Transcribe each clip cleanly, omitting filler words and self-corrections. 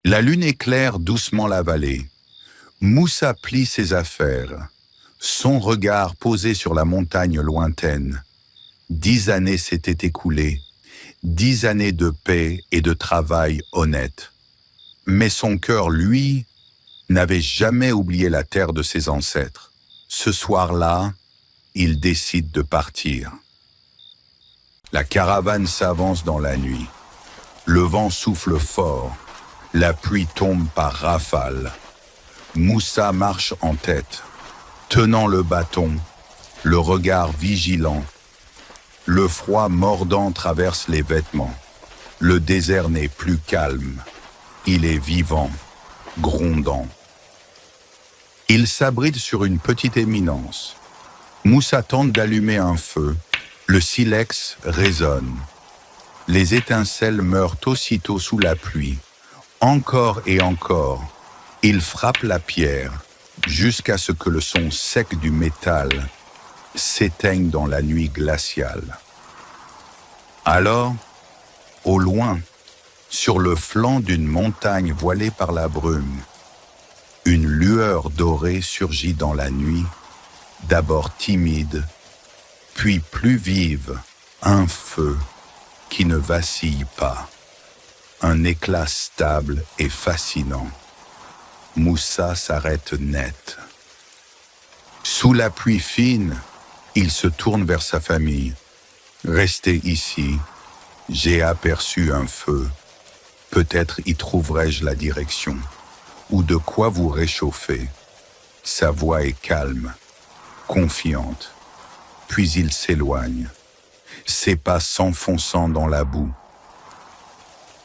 La lune éclaire doucement la vallée. Moussa plie ses affaires, son regard posé sur la montagne lointaine. 10 années s'étaient écoulées, 10 années de paix et de travail honnête. Mais son cœur, lui, n'avait jamais oublié la terre de ses ancêtres. Ce soir-là, il décide de partir. La caravane s'avance dans la nuit. Le vent souffle fort, la pluie tombe par rafales. Moussa marche en tête, tenant le bâton, le regard vigilant. Le froid mordant traverse les vêtements. Le désert n'est plus calme. Il est vivant, grondant. Il s'abrite sur une petite éminence. Moussa tente d'allumer un feu. Le silex résonne. Les étincelles meurent aussitôt sous la pluie. Encore et encore, il frappe la pierre jusqu'à ce que le son sec du métal s'éteigne dans la nuit glaciale. Alors, au loin, sur le flanc d'une montagne voilée par la brume, une lueur dorée surgit dans la nuit, d'abord timide, puis plus vive, un feu qui ne vacille pas, un éclat stable et fascinant. Moussa s'arrête net. Sous la pluie fine, il se tourne vers sa famille. « Restez ici, j'ai aperçu un feu. Peut-être y trouverai-je la direction, ou de quoi vous réchauffer. » Sa voix est calme, confiante. Puis il s'éloigne, ses pas s'enfonçant dans la boue.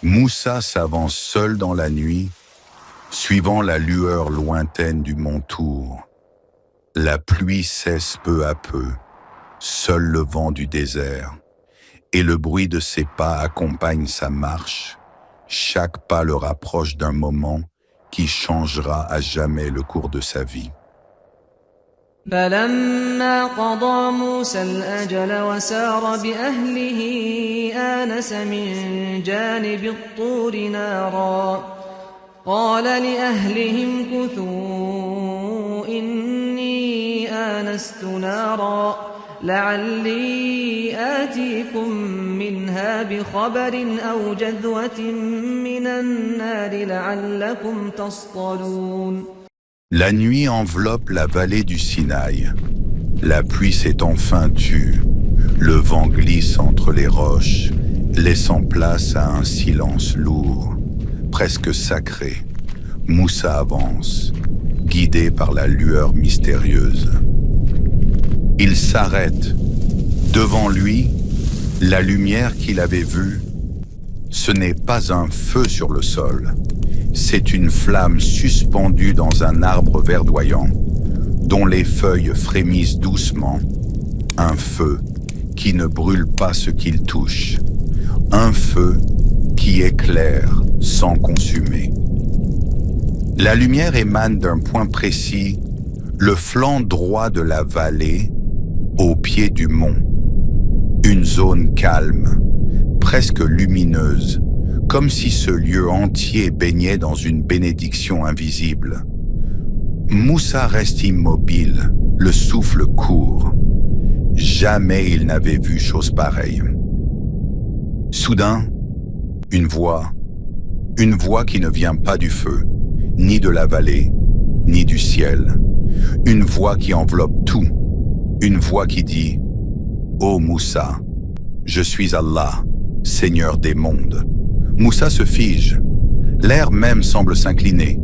Moussa s'avance seul dans la nuit, suivant la lueur lointaine du mont Tour. La pluie cesse peu à peu, seul le vent du désert, et le bruit de ses pas accompagne sa marche. Chaque pas le rapproche d'un moment qui changera à jamais le cours de sa vie. فلما قضى موسى الأجل وسار بأهله آنس من جانب الطور نارا قال لأهلهم كثوا إني آنست نارا لعلي آتيكم منها بخبر أو جذوة من النار لعلكم تصطلون. La nuit enveloppe la vallée du Sinaï. La pluie s'est enfin tue. Le vent glisse entre les roches, laissant place à un silence lourd, presque sacré. Moussa avance, guidé par la lueur mystérieuse. Il s'arrête. Devant lui, la lumière qu'il avait vue, ce n'est pas un feu sur le sol. C'est une flamme suspendue dans un arbre verdoyant, dont les feuilles frémissent doucement. Un feu qui ne brûle pas ce qu'il touche. Un feu qui éclaire sans consumer. La lumière émane d'un point précis, le flanc droit de la vallée, au pied du mont. Une zone calme, presque lumineuse, comme si ce lieu entier baignait dans une bénédiction invisible. Moussa reste immobile, le souffle court. Jamais il n'avait vu chose pareille. Soudain, une voix qui ne vient pas du feu, ni de la vallée, ni du ciel. Une voix qui enveloppe tout, une voix qui dit « Ô Moussa, je suis Allah, Seigneur des mondes ». Moussa se fige. L'air même semble s'incliner.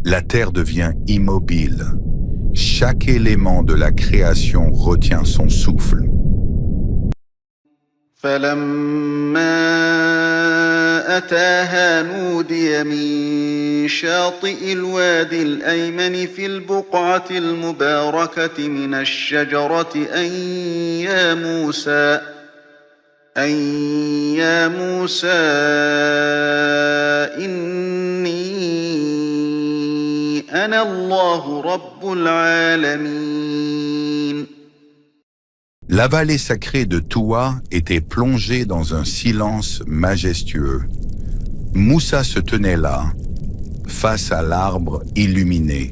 La terre devient immobile. Chaque élément de la création retient son souffle. فلما أتاها نودي من شاطئ الوادي الأيمن في البقعة المباركة من الشجرة أن يا موسى إني أنا الله رب العالمين. La vallée sacrée de Toua était plongée dans un silence majestueux. Moussa se tenait là, face à l'arbre illuminé,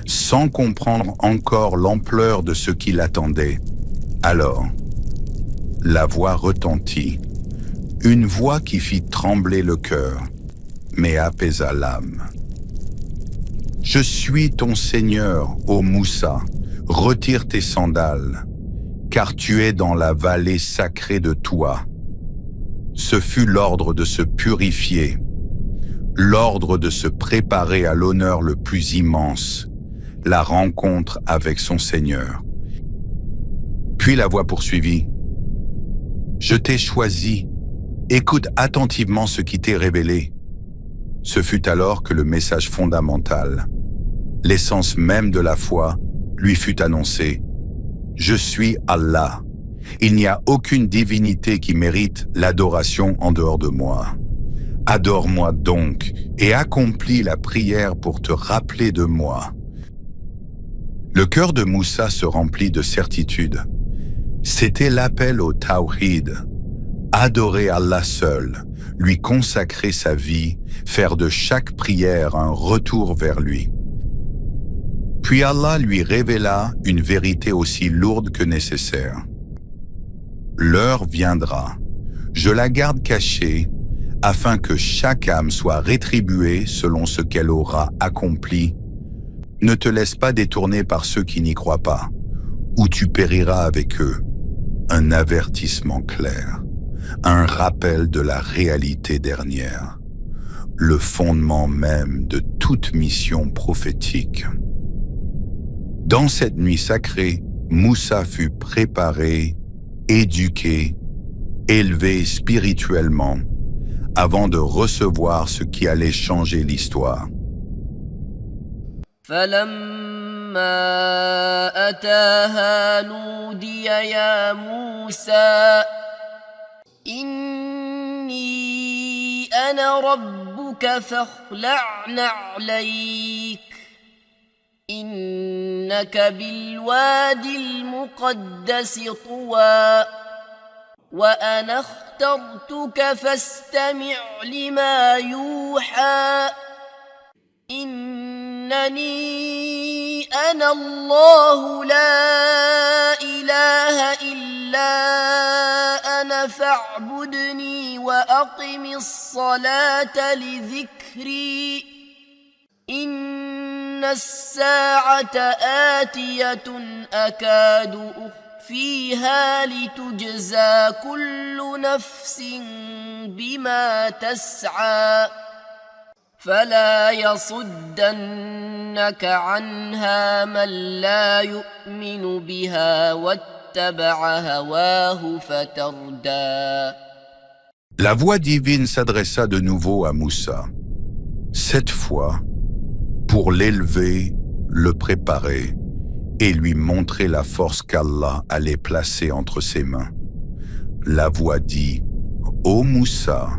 sans comprendre encore l'ampleur de ce qui l'attendait. Alors, la voix retentit, une voix qui fit trembler le cœur, mais apaisa l'âme. « Je suis ton Seigneur, ô Moussa, retire tes sandales, car tu es dans la vallée sacrée de Touha. » Ce fut l'ordre de se purifier, l'ordre de se préparer à l'honneur le plus immense, la rencontre avec son Seigneur. Puis la voix poursuivit. « Je t'ai choisi, écoute attentivement ce qui t'est révélé. » Ce fut alors que le message fondamental, l'essence même de la foi, lui fut annoncé. « Je suis Allah. Il n'y a aucune divinité qui mérite l'adoration en dehors de moi. Adore-moi donc et accomplis la prière pour te rappeler de moi. » Le cœur de Moussa se remplit de certitude. C'était l'appel au Tawhid. Adorer Allah seul, lui consacrer sa vie, faire de chaque prière un retour vers lui. Puis Allah lui révéla une vérité aussi lourde que nécessaire. L'heure viendra, je la garde cachée, afin que chaque âme soit rétribuée selon ce qu'elle aura accompli. Ne te laisse pas détourner par ceux qui n'y croient pas, ou tu périras avec eux. Un avertissement clair, un rappel de la réalité dernière, le fondement même de toute mission prophétique. Dans cette nuit sacrée, Moussa fut préparé, éduqué, élevé spirituellement, avant de recevoir ce qui allait changer l'histoire. فلما أتاها نودي يا موسى إني أنا ربك فاخلع نعليك إنك بالواد المقدس طوى وأنا اخترتك فاستمع لما يوحى إنني أنا الله لا إله إلا أنا فاعبدني وأقم الصلاة لذكري إن الساعة آتية أكاد أخفيها لتجزى كل نفس بما تسعى فلا يصدنك عنها من لا يؤمن بها واتبع هواه فتردى. La voix divine s'adressa de nouveau à Moussa. Cette fois, pour l'élever, le préparer et lui montrer la force qu'Allah allait placer entre ses mains. La voix dit, « Ô Moussa,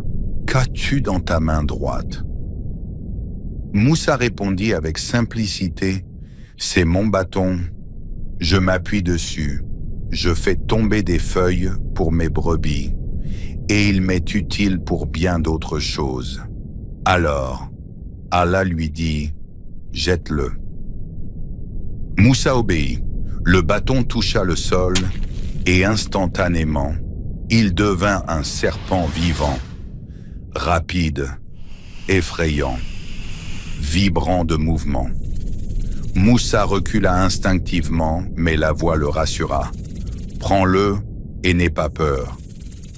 qu'as-tu dans ta main droite ?» Moussa répondit avec simplicité, « C'est mon bâton, je m'appuie dessus, je fais tomber des feuilles pour mes brebis, et il m'est utile pour bien d'autres choses. » Alors, Allah lui dit, « Jette-le. » Moussa obéit, le bâton toucha le sol, et instantanément, il devint un serpent vivant, rapide, effrayant, vibrant de mouvement. Moussa recula instinctivement, mais la voix le rassura. « Prends-le et n'aie pas peur.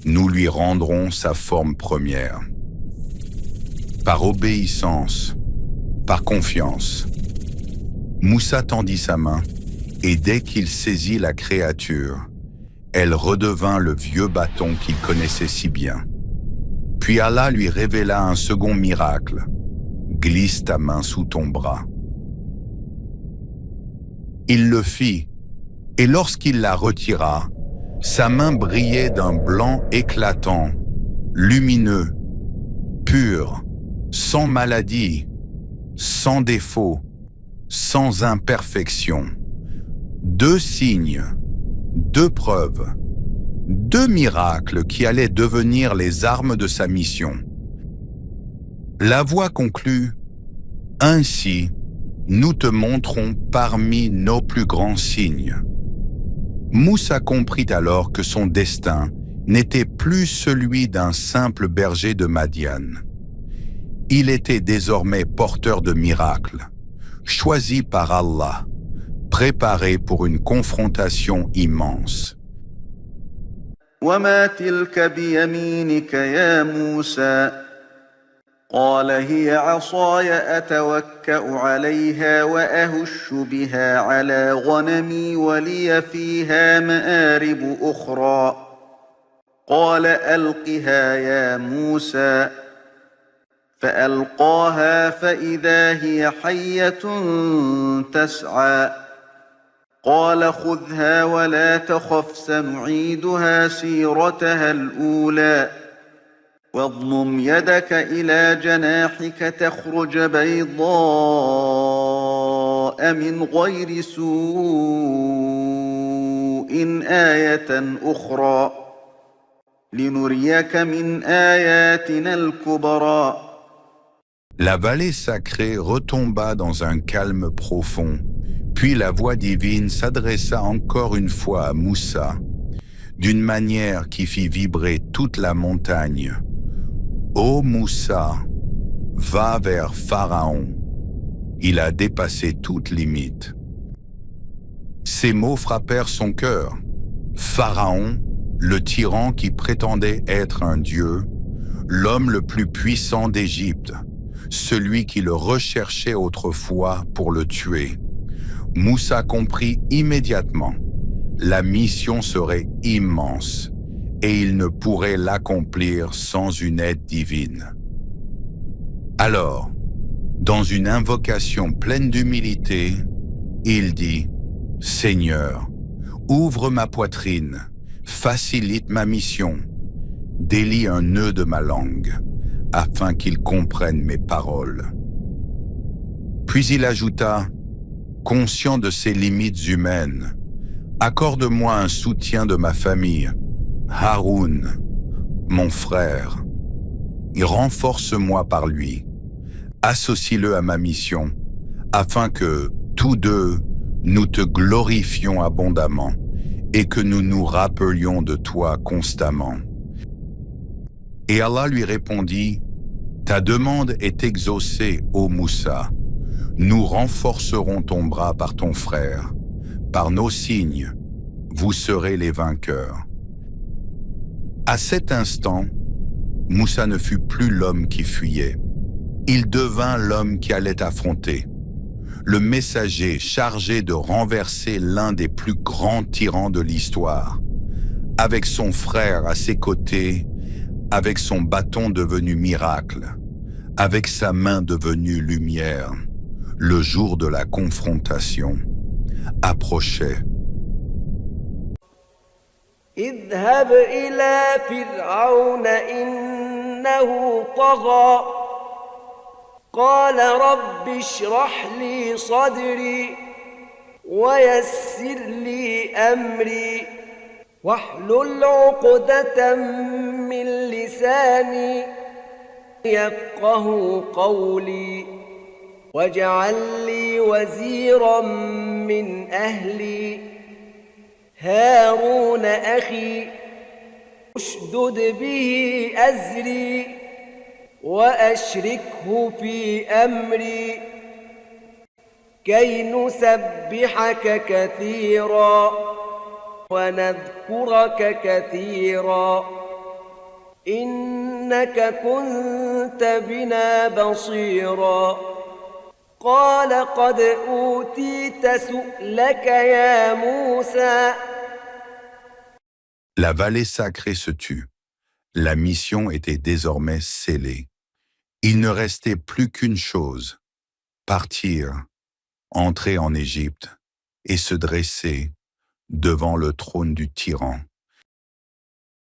Nous lui rendrons sa forme première. » Par obéissance, par confiance, Moussa tendit sa main, et dès qu'il saisit la créature, elle redevint le vieux bâton qu'il connaissait si bien. Puis Allah lui révéla un second miracle. Glisse ta main sous ton bras. Il le fit, et lorsqu'il la retira, sa main brillait d'un blanc éclatant, lumineux, pur, sans maladie, sans défaut, sans imperfection. 2 signes, 2 preuves, 2 miracles qui allaient devenir les armes de sa mission. La voix conclut, Ainsi, nous te montrons parmi nos plus grands signes. Moussa comprit alors que son destin n'était plus celui d'un simple berger de Madian. Il était désormais porteur de miracles, choisi par Allah, préparé pour une confrontation immense. وما تلك بيمينك يا موسى قال هي عصاي أتوكأ عليها وأهش بها على غنمي ولي فيها مآرب أخرى قال ألقها يا موسى فألقاها فإذا هي حية تسعى قال خذها ولا تخف سنعيدها سيرتها الأولى واضمم يدك إلى جناحك تخرج بيضاء من غير سوء آية أخرى لنريك من آياتنا الكبرى. La vallée sacrée retomba dans un calme profond, puis la voix divine s'adressa encore une fois à Moussa, d'une manière qui fit vibrer toute la montagne. « Ô Moussa, va vers Pharaon. Il a dépassé toute limite. » Ces mots frappèrent son cœur. Pharaon, le tyran qui prétendait être un dieu, l'homme le plus puissant d'Égypte, celui qui le recherchait autrefois pour le tuer. Moussa comprit immédiatement. La mission serait immense et il ne pourrait l'accomplir sans une aide divine. Alors, dans une invocation pleine d'humilité, il dit « Seigneur, ouvre ma poitrine, facilite ma mission, délie un nœud de ma langue, afin qu'il comprenne mes paroles. » Puis il ajouta « Conscient de ses limites humaines, accorde-moi un soutien de ma famille, Haroun, mon frère, et renforce-moi par lui, associe-le à ma mission, afin que, tous deux, nous te glorifions abondamment et que nous nous rappelions de toi constamment. » Et Allah lui répondit, « Ta demande est exaucée, ô Moussa. Nous renforcerons ton bras par ton frère. Par nos signes, vous serez les vainqueurs. » À cet instant, Moussa ne fut plus l'homme qui fuyait. Il devint l'homme qui allait affronter, le messager chargé de renverser l'un des plus grands tyrans de l'histoire, avec son frère à ses côtés, avec son bâton devenu miracle, avec sa main devenue lumière. Le jour de la confrontation approchait. اذهب إلى فرعون إنه طغى قال رب اشرح لي صدري ويسر لي أمري واحلل عقدة من لساني يفقه قولي واجعل لي وزيرا من أهلي هارون أخي اشدد به أزري وأشركه في أمري كي نسبحك كثيرا ونذكرك كثيرا إنك كنت بنا بصيرا قال قد أوتيت سؤلك يا موسى. La vallée sacrée se tut. La mission était désormais scellée. Il ne restait plus qu'une chose, partir, entrer en Égypte et se dresser devant le trône du tyran.